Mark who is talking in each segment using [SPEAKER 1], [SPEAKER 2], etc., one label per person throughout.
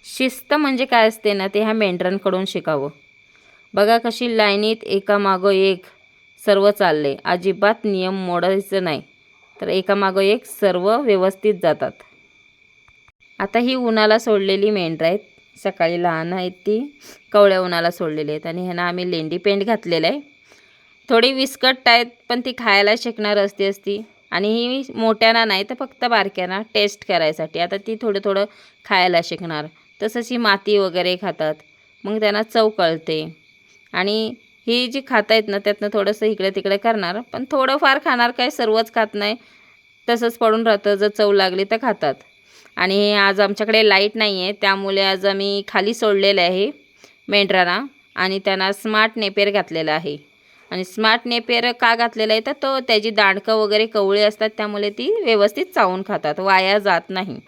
[SPEAKER 1] शिस्त म्हणजे काय असते ना, ते ह्या मेंढरांकडून शिकावं. बघा कशी लाईनीत एकामागं एक सर्व चालले, अजिबात नियम मोडायचं नाही, तर एकामागं एक सर्व व्यवस्थित जातात. आता ही उन्हाला सोडलेली मेंढरं आहेत. सकाळी लहान आहेत ती, कवळ्या उन्हाला सोडलेली आहेत आणि ह्यांना आम्ही लेंडी पेंट घातलेलं आहे. थोडी विस्कट आहेत, पण ती खायला शिकणार असती आणि ही मोठ्यांना नाही तर फक्त बारक्यांना टेस्ट करायसाठी. आता ती थोडं थोडं खायला शिकणार. तसंच ही माती वगैरे खातात, मग त्यांना चव कळते. आणि ही जी खात आहेत ना, त्यातनं थोडंसं इकडे तिकडे करणार, पण थोडंफार खाणार, काय सर्वच खात नाही. तसंच पडून राहतं, जर चव लागली तर खातात. आणि आज आमच्याकडे लाईट नाही आहे, त्यामुळे आज आम्ही खाली सोडलेलं आहे मेंढरांना आणि त्यांना स्मार्ट नेपियर घातलेलं आहे. आणि स्मार्ट नेपियर का घातलेलं आहे, तर तो त्याची दांडकं वगैरे कवळी असतात, त्यामुळे ती व्यवस्थित चावून खातात, वाया जात नाही.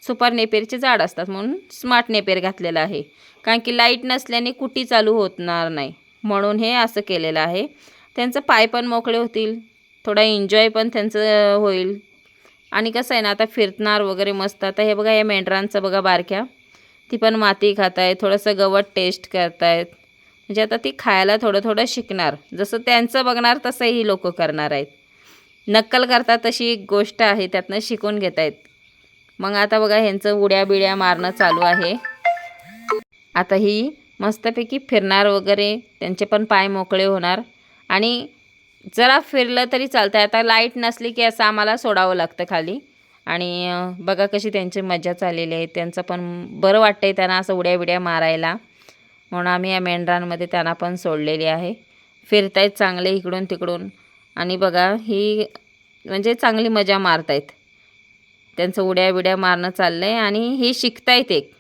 [SPEAKER 1] सुपर नेपियरचे झाड असतात म्हणून स्मार्ट नेपियर घातलेलं आहे. कारण की लाईट नसल्याने कुटी चालू होणार नाही, म्हणून हे असं केलेलं आहे. त्यांचं पाय पण मोकळे होतील, थोडा एन्जॉय पण त्यांचं होईल. आणि कसं आहे ना, आता फिरणार वगैरे मस्त. आता हे बघा, या मेंढरांचं बघा बारक्या, ती पण माती खात आहे, थोडंसं गवत टेस्ट करतायत. म्हणजे आता ती खायला थोडं थोडं शिकणार. जसं त्यांचं बघणार तसं ही लोक करणार आहेत. नक्कल करतात तशी एक गोष्ट आहे, त्यातनं शिकून घेत आहेत. मग आता बघा, ह्यांचं उड्या बिड्या मारणं चालू आहे. आता ही मस्तपैकी फिरणार वगैरे, त्यांचे पण पाय मोकळे होणार आणि जरा फिरलं तरी चालतं. आता लाईट नसली की असं आम्हाला सोडावं लागतं खाली. आणि बघा कशी त्यांची मजा चाललेली आहे. त्यांचं पण बरं वाटतं आहे त्यांना असं उड्या बिड्या मारायला, म्हणून आम्ही या मेंढरांमध्ये त्यांना पण सोडलेली आहे. फिरतायत चांगले इकडून तिकडून. आणि बघा, ही म्हणजे चांगली मजा मारतायत. त्यांचं उड्या बिड्या मारणं चाललं आहे आणि हे शिकतायत एक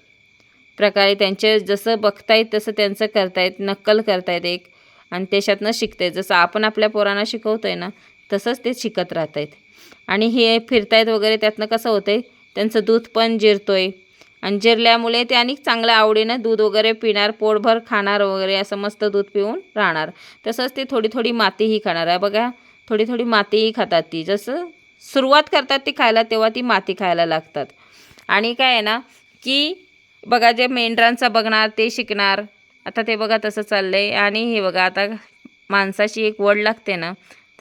[SPEAKER 1] प्रकारे. त्यांचे जसं बघतायत तसं त्यांचं करतायत, नक्कल करतायत एक. आणि त्याच्यातनं शिकतायत. जसं आपण आपल्या पोरांना शिकवतो आहे ना, तसंच ते शिकत राहत आहेत. आणि हे फिरतायत वगैरे, त्यातनं कसं होतं आहे, त्यांचं दूध पण जिरतो आहे. आणि जिरल्यामुळे ते आणि चांगल्या आवडीनं दूध वगैरे पिणार, पोटभर खाणार वगैरे, असं मस्त दूध पिऊन राहणार. तसंच ते थोडी थोडी मातीही खाणार आहे. बघा, थोडी थोडी मातीही खातात ती. जसं सुरुवात करतात ती खायला, तेव्हा ती माती खायला लागतात. आणि काय आहे ना, की बघा, जे मेंढरांचं बघणार ते शिकणार. आता ते बघा तसं चाललं आहे. आणि हे बघा, आता माणसाची एक वड लागते ना,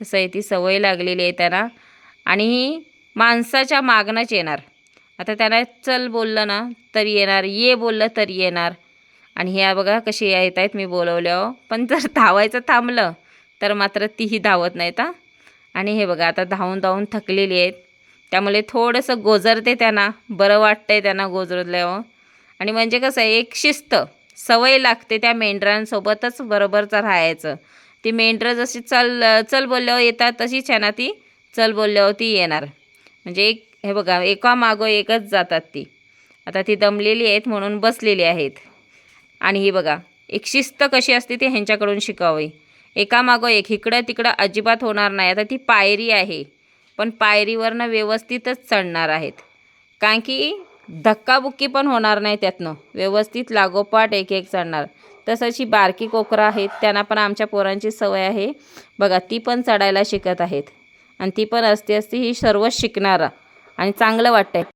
[SPEAKER 1] तसं आहे, ती सवय लागलेली आहे त्यांना. आणि ही माणसाच्या मागणंच येणार. आता त्यांना चल बोललं ना तरी येणार, ये बोललं तरी येणार. आणि ह्या बघा कशी येत आहेत मी बोलवल्यावर. पण जर धावायचं थांबलं तर मात्र तीही धावत नाहीत हां. आणि हे बघा, आता धावून धावून थकलेली आहेत, त्यामुळे थोडंसं गोजरते त्यांना, बरं वाटतंय त्यांना गोजरल्यावर. आणि म्हणजे कसं आहे, एक शिस्त सवय लागते त्या मेंढरांसोबतच बरोबरचं राहायचं. ती मेंढरं जशी चल चल बोलल्यावर येतात, तशीच आहे ना ती चल बोलल्यावर ती येणार. म्हणजे एक हे बघा, एकामागं एकच जातात ती. आता ती दमलेली आहेत म्हणून बसलेली आहेत. आणि ही बघा, एक शिस्त कशी असते ती ह्यांच्याकडून शिकावी. एकामागं एक, इकडं तिकडं अजिबात होणार नाही. आता ती पायरी आहे, पण पायरीवरनं व्यवस्थितच चढणार आहेत. कारण की धक्काबुक्की पण होणार नाही त्यातनं, व्यवस्थित लागोपाठ एक एक चढणार. तसंच ही बारकी कोकरं आहेत, त्यांना पण आमच्या पोरांची सवय आहे. बघा, ती पण चढायला शिकत आहेत. आणि ती पण असते ही सर्व शिकणारा. आणि चांगलं वाटतंय.